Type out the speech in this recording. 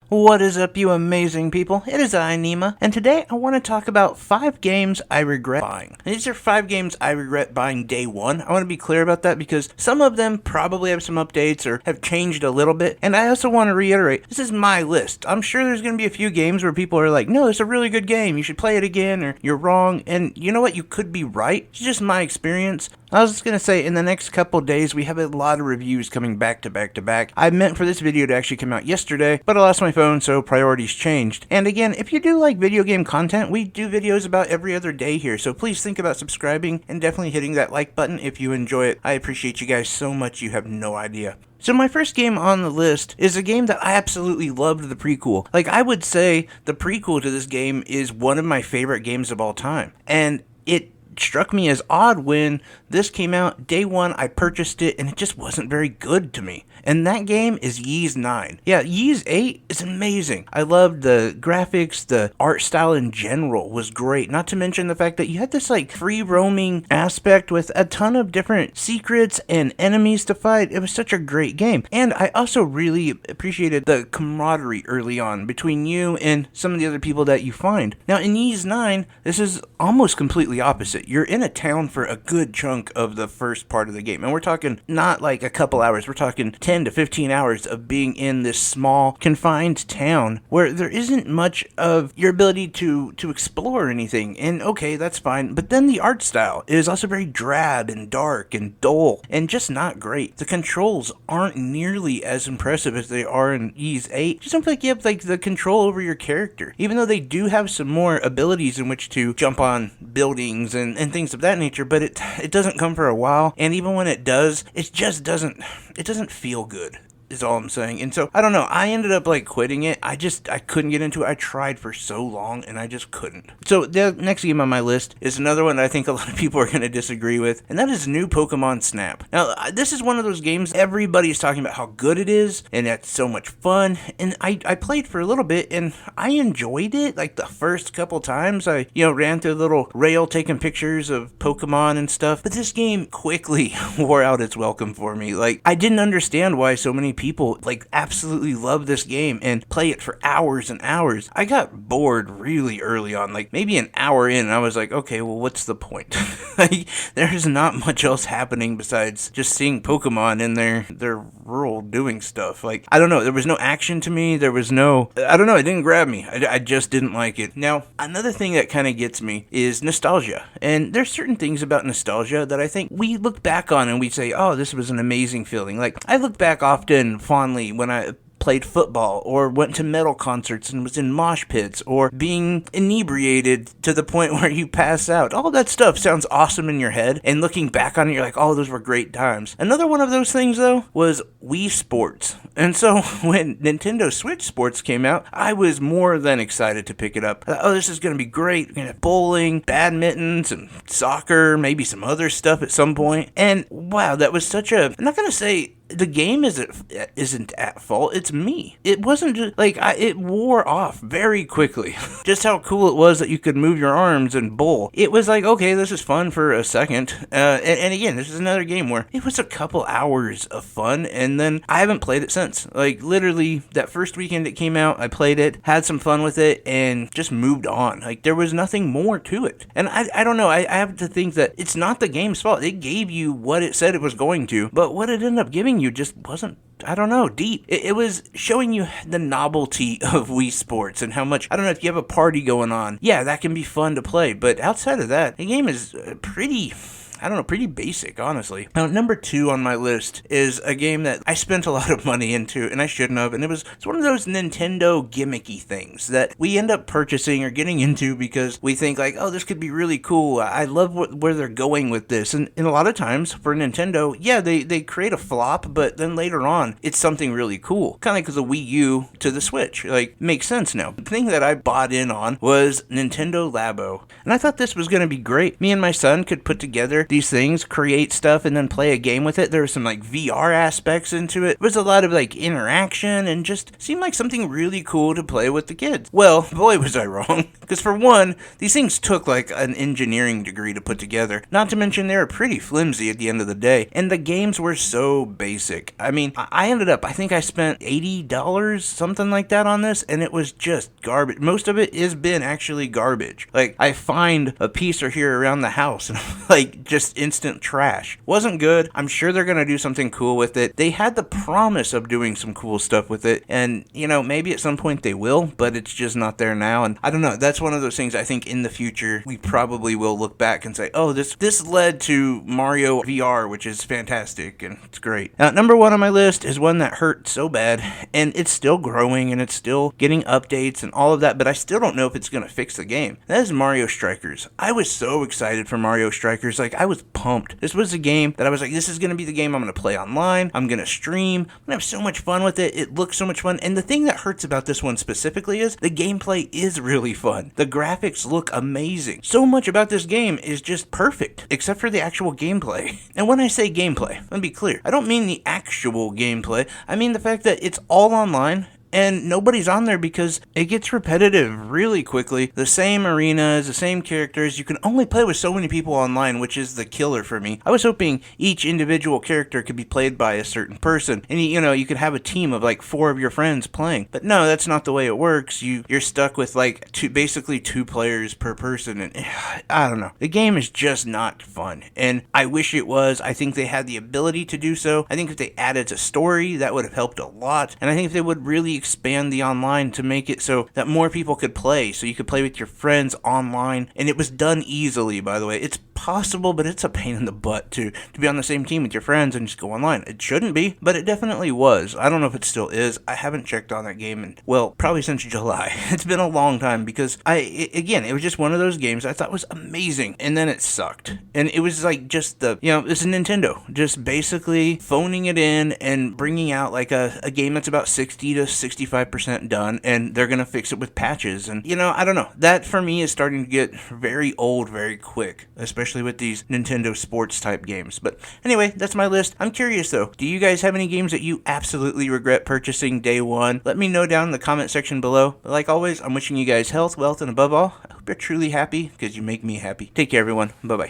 What is up, you amazing people? It is I, Nima, and today I want to talk about 5 games I regret buying. And these are 5 games I regret buying day one. I want to be clear about that because some of them probably have some updates or have changed a little bit, and I also want to reiterate, this is my list. I'm sure there's going to be a few games where people are like, no, it's a really good game, you should play it again, or you're wrong, and you know what, you could be right. It's just my experience. I was just going to say, in the next couple days, we have a lot of reviews coming back to back to back. I meant for this video to actually come out yesterday, but I lost my phone, so priorities changed. And again, if you do like video game content, we do videos about every other day here, so please think about subscribing and definitely hitting that like button if you enjoy it. I appreciate you guys so much, you have no idea. So my first game on the list is a game that I absolutely loved the prequel. Like, I would say the prequel to this game is one of my favorite games of all time. And it struck me as odd when this came out. Day one, I purchased it, and it just wasn't very good to me. And that game is Ys 9. Yeah, Ys 8 is amazing. I loved the graphics, the art style in general was great. Not to mention the fact that you had this like free roaming aspect with a ton of different secrets and enemies to fight. It was such a great game. And I also really appreciated the camaraderie early on between you and some of the other people that you find. Now in Ys 9, this is almost completely opposite. You're in a town for a good chunk of the first part of the game. And we're talking not like a couple hours, we're talking 10 to 15 hours of being in this small, confined town where there isn't much of your ability to explore anything. And okay, that's fine. But then the art style is also very drab and dark and dull and just not great. The controls aren't nearly as impressive as they are in Ys 8. Just don't feel like you have like the control over your character. Even though they do have some more abilities in which to jump on buildings and things of that nature, but it doesn't come for a while. And even when it does, it doesn't feel good, is all I'm saying. And so, I don't know, I ended up like quitting it. I couldn't get into it. I tried for so long and I just couldn't. So the next game on my list is another one that I think a lot of people are going to disagree with, and that is new Pokemon Snap. Now, this is one of those games everybody's talking about how good it is, and it's so much fun, and I played for a little bit, and I enjoyed it. Like the first couple times, I ran through the little rail taking pictures of Pokemon and stuff, but this game quickly wore out its welcome for me. Like, I didn't understand why so many people like absolutely love this game and play it for hours and hours. I got bored really early on, like maybe an hour in, and I was like, okay, well, what's the point? Like, there's not much else happening besides just seeing Pokemon in their rural doing stuff. Like, I don't know, there was no action to me, there was no, I don't know, it didn't grab me. I just didn't like it. Now, another thing that kind of gets me is nostalgia. And there's certain things about nostalgia that I think we look back on and we say, oh, this was an amazing feeling. Like, I look back often fondly when I played football or went to metal concerts and was in mosh pits or being inebriated to the point where you pass out. All that stuff sounds awesome in your head, and looking back on it, you're like, oh, those were great times. Another one of those things, though, was Wii Sports. And so when Nintendo Switch Sports came out, I was more than excited to pick it up. I thought, oh, this is going to be great. We're going to have bowling, badminton, some soccer, maybe some other stuff at some point. And wow, that was such a, I'm not going to say the game isn't at fault. It's me. It wasn't just like it wore off very quickly. Just how cool it was that you could move your arms and bowl. It was like, okay, this is fun for a second. And again, this is another game where it was a couple hours of fun, and then I haven't played it since. Like, literally, that first weekend it came out, I played it, had some fun with it, and just moved on. Like, there was nothing more to it. And I don't know. I have to think that it's not the game's fault. It gave you what it said it was going to, but what it ended up giving you just wasn't, I don't know, deep. It was showing you the novelty of Wii Sports and how much, I don't know, if you have a party going on, yeah, that can be fun to play, but outside of that, the game is pretty basic, honestly. Now, number 2 on my list is a game that I spent a lot of money into, and I shouldn't have, and it's one of those Nintendo gimmicky things that we end up purchasing or getting into because we think like, oh, this could be really cool. I love where they're going with this. And a lot of times for Nintendo, yeah, they create a flop, but then later on, it's something really cool. Kind of like the Wii U to the Switch. Like, makes sense now. The thing that I bought in on was Nintendo Labo. And I thought this was going to be great. Me and my son could put together these things, create stuff, and then play a game with it. There was some like VR aspects into it. There was a lot of like interaction and just seemed like something really cool to play with the kids. Well, boy was I wrong. Because for one, these things took like an engineering degree to put together. Not to mention they were pretty flimsy at the end of the day. And the games were so basic. I mean, I ended up, I think I spent $80, something like that on this, and it was just garbage. Most of it has been actually garbage. Like, I find a piece or here around the house, and like, just instant trash. Wasn't good. I'm sure they're gonna do something cool with it. They had the promise of doing some cool stuff with it, and, you know, maybe at some point they will, but it's just not there now, and I don't know. That's one of those things I think in the future we probably will look back and say, oh, this led to Mario VR, which is fantastic, and it's great. Now, number one on my list is one that hurt so bad, and it's still growing, and it's still getting updates and all of that, but I still don't know if it's going to fix the game. That is Mario Strikers. I was so excited for Mario Strikers. Like, I was pumped. This was a game that I was like, this is going to be the game I'm going to play online. I'm going to stream. I'm going to have so much fun with it. It looks so much fun, and the thing that hurts about this one specifically is the gameplay is really fun. The graphics look amazing. So much about this game is just perfect, except for the actual gameplay. And when I say gameplay, let me be clear. I don't mean the actual gameplay. I mean the fact that it's all online, and nobody's on there because it gets repetitive really quickly. The same arenas, the same characters. You can only play with so many people online, which is the killer for me. I was hoping each individual character could be played by a certain person, and you could have a team of like 4 of your friends playing. But no, that's not the way it works. You're stuck with like basically 2 players per person, and I don't know. The game is just not fun, and I wish it was. I think they had the ability to do so. I think if they added a story, that would have helped a lot, and I think if they would really expand the online to make it so that more people could play, so you could play with your friends online, and it was done easily, by the way. It's possible, but it's a pain in the butt to be on the same team with your friends and just go online. It shouldn't be, but it definitely was. I don't know if it still is. I haven't checked on that game in, well, probably since July. It's been a long time because it was just one of those games I thought was amazing, and then it sucked. And it was like just it's Nintendo just basically phoning it in and bringing out like a game that's about 60 to 65% done, and they're gonna fix it with patches. And I don't know, that for me is starting to get very old very quick, especially with these Nintendo sports type games. But anyway, that's my list. I'm curious though, do you guys have any games that you absolutely regret purchasing day one? Let me know down in the comment section below. But like always, I'm wishing you guys health, wealth, and above all, I hope you're truly happy, because you make me happy. Take care, everyone. Bye bye.